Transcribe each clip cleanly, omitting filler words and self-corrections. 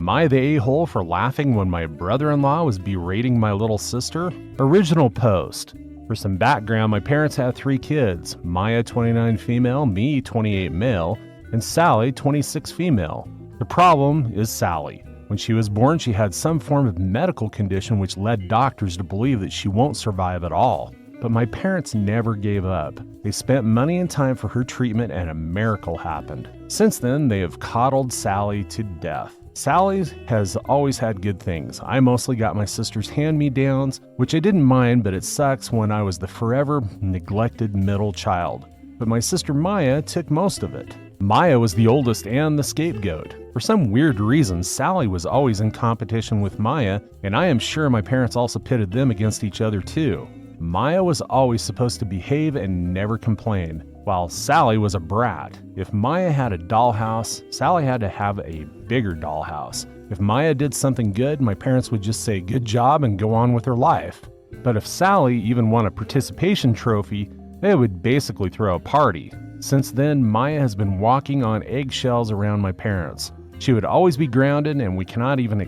Am I the a-hole for laughing when my brother-in-law was berating my little sister? Original post. For some background, my parents had 3 kids, Maya 29 female, me 28 male, and Sally 26 female. The problem is Sally. When she was born, she had some form of medical condition which led doctors to believe that she won't survive at all. But my parents never gave up. They spent money and time for her treatment, and a miracle happened. Since then, they have coddled Sally to death. Sally has always had good things. I mostly got my sister's hand-me-downs, which I didn't mind, but it sucks when I was the forever neglected middle child. But my sister Maya took most of it. Maya was the oldest and the scapegoat. For some weird reason, Sally was always in competition with Maya, and I am sure my parents also pitted them against each other too. Maya was always supposed to behave and never complain, while Sally was a brat. If Maya had a dollhouse, Sally had to have a bigger dollhouse. If Maya did something good, my parents would just say good job and go on with her life. But if Sally even won a participation trophy, they would basically throw a party. Since then, Maya has been walking on eggshells around my parents. She would always be grounded, and we cannot even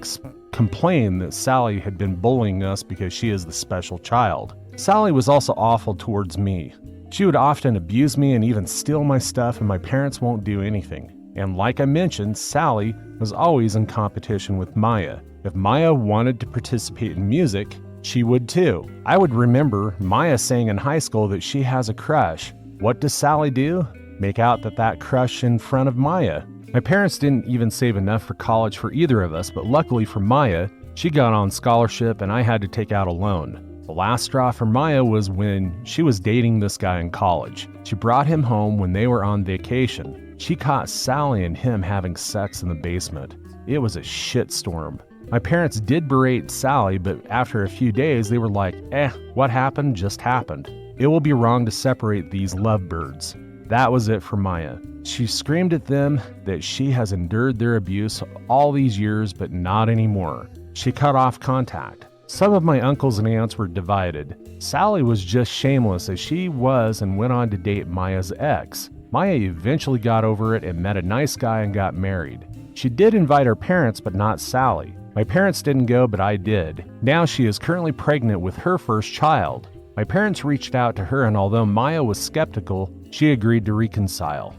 complain that Sally had been bullying us because she is the special child. Sally was also awful towards me. She would often abuse me and even steal my stuff, and my parents won't do anything. And like I mentioned, Sally was always in competition with Maya. If Maya wanted to participate in music, she would too. I would remember Maya saying in high school that she has a crush. What does Sally do? Make out that crush in front of Maya. My parents didn't even save enough for college for either of us, but luckily for Maya, she got on scholarship and I had to take out a loan. The last straw for Maya was when she was dating this guy in college. She brought him home when they were on vacation. She caught Sally and him having sex in the basement. It was a shitstorm. My parents did berate Sally, but after a few days they were like, what happened just happened. It will be wrong to separate these lovebirds. That was it for Maya. She screamed at them that she has endured their abuse all these years, but not anymore. She cut off contact. Some of my uncles and aunts were divided. Sally was just shameless as she was and went on to date Maya's ex. Maya eventually got over it and met a nice guy and got married. She did invite her parents, but not Sally. My parents didn't go, but I did. Now she is currently pregnant with her first child. My parents reached out to her, and although Maya was skeptical, she agreed to reconcile.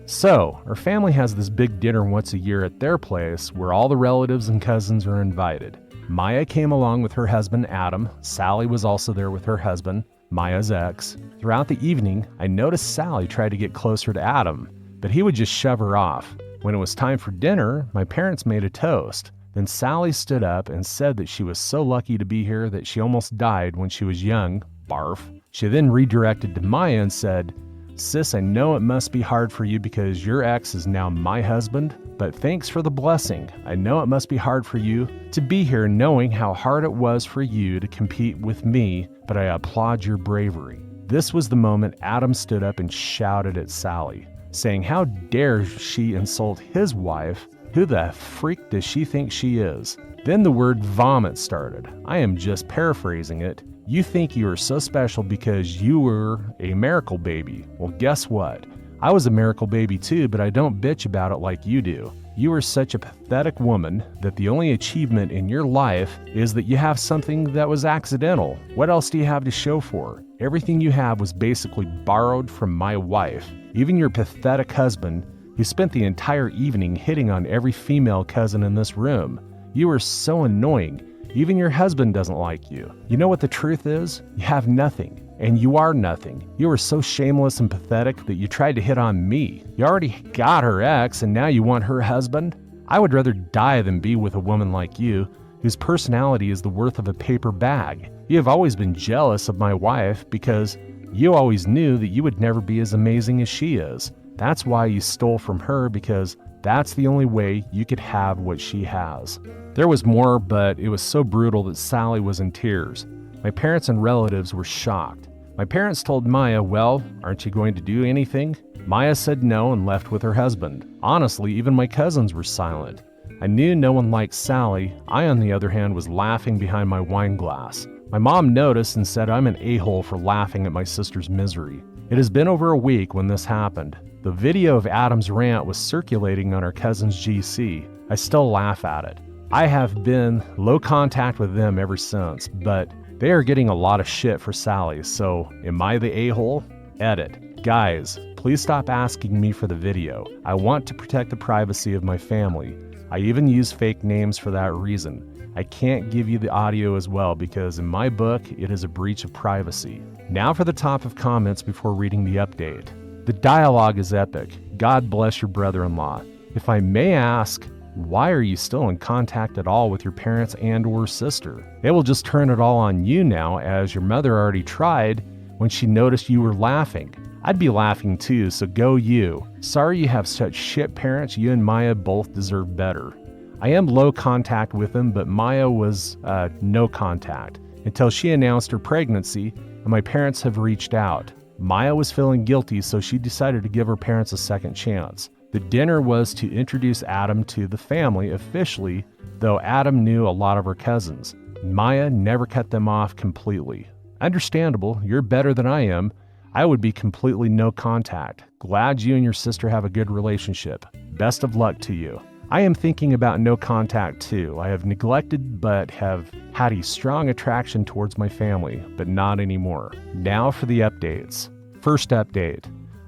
So, our family has this big dinner once a year at their place where all the relatives and cousins are invited. Maya came along with her husband Adam. Sally was also there with her husband, Maya's ex. Throughout the evening, I noticed Sally try to get closer to Adam, but he would just shove her off. When it was time for dinner, my parents made a toast. Then Sally stood up and said that she was so lucky to be here that she almost died when she was young. Barf. She then redirected to Maya and said, "Sis, I know it must be hard for you because your ex is now my husband, but thanks for the blessing. I know it must be hard for you to be here knowing how hard it was for you to compete with me, but I applaud your bravery." This was the moment Adam stood up and shouted at Sally, saying how dare she insult his wife? Who the freak does she think she is? Then the word vomit started. I am just paraphrasing it. You think you are so special because you were a miracle baby. Well, guess what? I was a miracle baby too, but I don't bitch about it like you do. You are such a pathetic woman that the only achievement in your life is that you have something that was accidental. What else do you have to show for? Everything you have was basically borrowed from my wife. Even your pathetic husband, who spent the entire evening hitting on every female cousin in this room. You are so annoying. Even your husband doesn't like you. You know what the truth is? You have nothing. And you are nothing. You are so shameless and pathetic that you tried to hit on me. You already got her ex and now you want her husband? I would rather die than be with a woman like you, whose personality is the worth of a paper bag. You have always been jealous of my wife because you always knew that you would never be as amazing as she is. That's why you stole from her, because that's the only way you could have what she has. There was more, but it was so brutal that Sally was in tears. My parents and relatives were shocked. My parents told Maya, "Well, aren't you going to do anything?" Maya said no and left with her husband. Honestly, even my cousins were silent. I knew no one liked Sally. I, on the other hand, was laughing behind my wine glass. My mom noticed and said I'm an a-hole for laughing at my sister's misery. It has been over a week when this happened. The video of Adam's rant was circulating on our cousin's GC. I still laugh at it. I have been low contact with them ever since, but they are getting a lot of shit for Sally, so am I the a-hole? Edit. Guys, please stop asking me for the video. I want to protect the privacy of my family. I even use fake names for that reason. I can't give you the audio as well because in my book, it is a breach of privacy. Now for the top of comments before reading the update. The dialogue is epic. God bless your brother-in-law. If I may ask, why are you still in contact at all with your parents and or sister? They will just turn it all on you now, as your mother already tried when she noticed you were laughing. I'd be laughing too, so go you. Sorry you have such shit parents. You and Maya both deserve better. I am low contact with them, but Maya was no contact until she announced her pregnancy, and my parents have reached out. Maya was feeling guilty, so she decided to give her parents a second chance. The dinner was to introduce Adam to the family officially, though Adam knew a lot of her cousins. Maya never cut them off completely. Understandable, you're better than I am. I would be completely no contact. Glad you and your sister have a good relationship. Best of luck to you. I am thinking about no contact too. I have neglected but have had a strong attraction towards my family, but not anymore. Now for the updates. First update.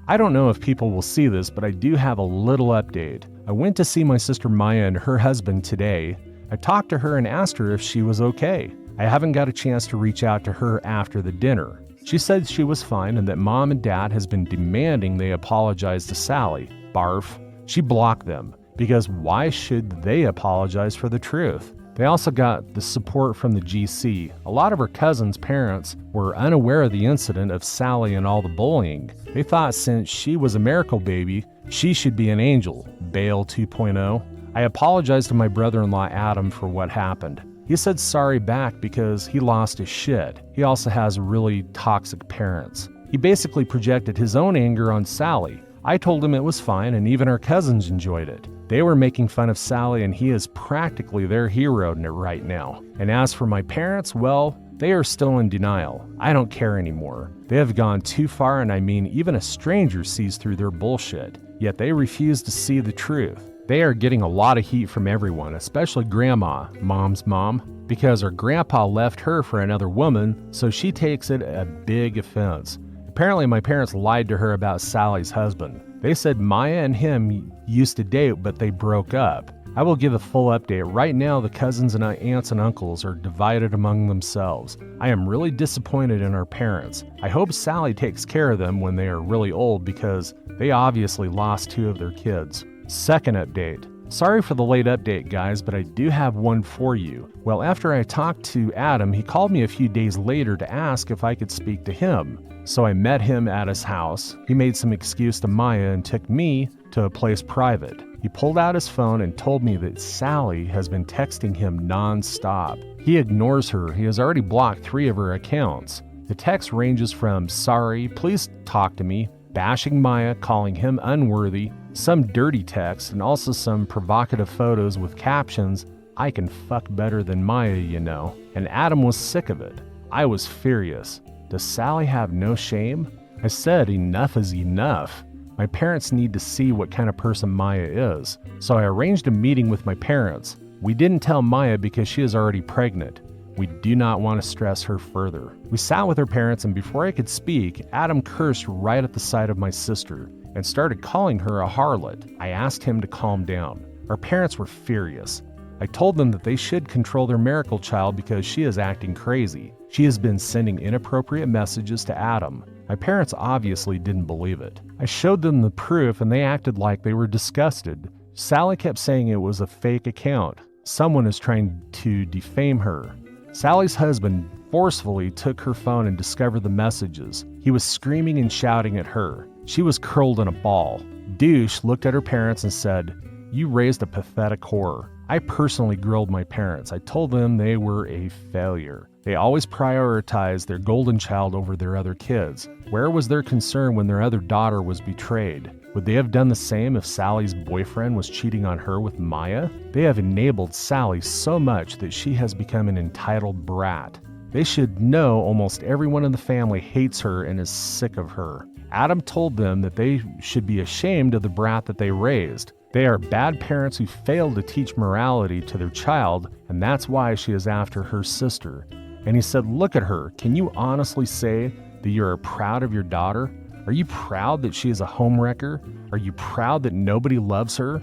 I don't know if people will see this, but I do have a little update. I went to see my sister Maya and her husband today. I talked to her and asked her if she was okay. I haven't got a chance to reach out to her after the dinner. She said she was fine and that mom and dad has been demanding they apologize to Sally. Barf. She blocked them. Because why should they apologize for the truth? They also got the support from the GC. A lot of her cousins' parents were unaware of the incident of Sally and all the bullying. They thought since she was a miracle baby, she should be an angel. Bale 2.0. I apologized to my brother-in-law Adam for what happened. He said sorry back because he lost his shit. He also has really toxic parents. He basically projected his own anger on Sally. I told him it was fine and even our cousins enjoyed it. They were making fun of Sally and he is practically their hero right now. And as for my parents, well, they are still in denial. I don't care anymore. They have gone too far, and I mean even a stranger sees through their bullshit. Yet they refuse to see the truth. They are getting a lot of heat from everyone, especially Grandma, Mom's mom, because her grandpa left her for another woman, so she takes it a big offense. Apparently my parents lied to her about Sally's husband. They said Maya and him used to date, but they broke up. I will give a full update. Right now, the cousins and aunts and uncles are divided among themselves. I am really disappointed in our parents. I hope Sally takes care of them when they are really old because they obviously lost 2 of their kids. Second update. Sorry for the late update, guys, but I do have one for you. Well, after I talked to Adam, he called me a few days later to ask if I could speak to him. So I met him at his house. He made some excuse to Maya and took me to a place private. He pulled out his phone and told me that Sally has been texting him non-stop. He ignores her. He has already blocked 3 of her accounts. The text ranges from sorry, please talk to me, bashing Maya, calling him unworthy, some dirty texts, and also some provocative photos with captions, I can fuck better than Maya, you know. And Adam was sick of it. I was furious. Does Sally have no shame? I said enough is enough. My parents need to see what kind of person Maya is. So I arranged a meeting with my parents. We didn't tell Maya because she is already pregnant. We do not want to stress her further. We sat with her parents, and before I could speak, Adam cursed right at the sight of my sister and started calling her a harlot. I asked him to calm down. Our parents were furious. I told them that they should control their miracle child because she is acting crazy. She has been sending inappropriate messages to Adam. My parents obviously didn't believe it. I showed them the proof and they acted like they were disgusted. Sally kept saying it was a fake account. Someone is trying to defame her. Sally's husband forcefully took her phone and discovered the messages. He was screaming and shouting at her. She was curled in a ball. Douche looked at her parents and said, "You raised a pathetic whore." I personally grilled my parents. I told them they were a failure. They always prioritized their golden child over their other kids. Where was their concern when their other daughter was betrayed? Would they have done the same if Sally's boyfriend was cheating on her with Maya? They have enabled Sally so much that she has become an entitled brat. They should know almost everyone in the family hates her and is sick of her. Adam told them that they should be ashamed of the brat that they raised. They are bad parents who failed to teach morality to their child, and that's why she is after her sister. And he said, look at her. Can you honestly say that you are proud of your daughter? Are you proud that she is a homewrecker? Are you proud that nobody loves her?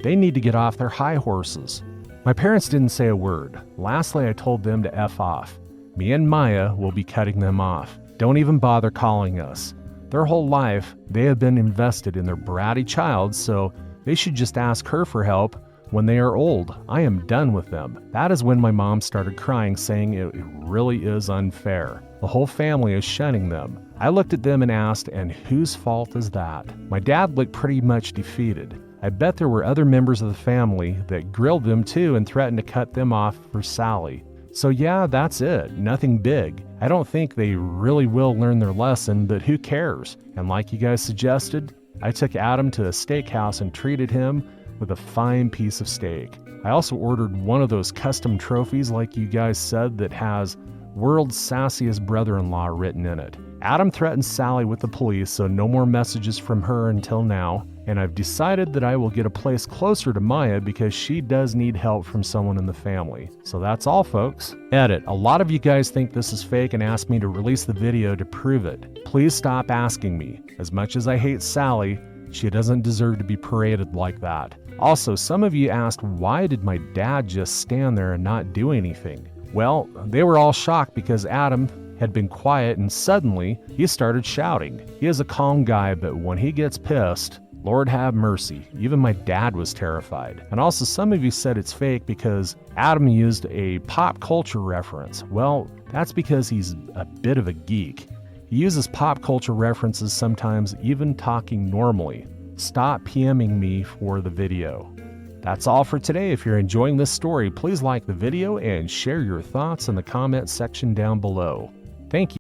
They need to get off their high horses. My parents didn't say a word. Lastly, I told them to F off. Me and Maya will be cutting them off. Don't even bother calling us. Their whole life, they have been invested in their bratty child, so they should just ask her for help when they are old. I am done with them. That is when my mom started crying, saying it really is unfair. The whole family is shunning them. I looked at them and asked, and whose fault is that? My dad looked pretty much defeated. I bet there were other members of the family that grilled them too and threatened to cut them off for Sally. So yeah, that's it. Nothing big. I don't think they really will learn their lesson, but who cares? And like you guys suggested, I took Adam to a steakhouse and treated him with a fine piece of steak. I also ordered one of those custom trophies like you guys said that has "World's Sassiest Brother-in-Law" written in it. Adam threatened Sally with the police, so no more messages from her until now. And I've decided that I will get a place closer to Maya because she does need help from someone in the family. So that's all, folks. Edit. A lot of you guys think this is fake and ask me to release the video to prove it. Please stop asking me. As much as I hate Sally, she doesn't deserve to be paraded like that. Also, some of you asked, why did my dad just stand there and not do anything? Well, they were all shocked because Adam had been quiet and suddenly he started shouting. He is a calm guy, but when he gets pissed, Lord have mercy, even my dad was terrified. And also some of you said it's fake because Adam used a pop culture reference. Well, that's because he's a bit of a geek. He uses pop culture references sometimes, even talking normally. Stop PMing me for the video. That's all for today. If you're enjoying this story, please like the video and share your thoughts in the comment section down below. Thank you.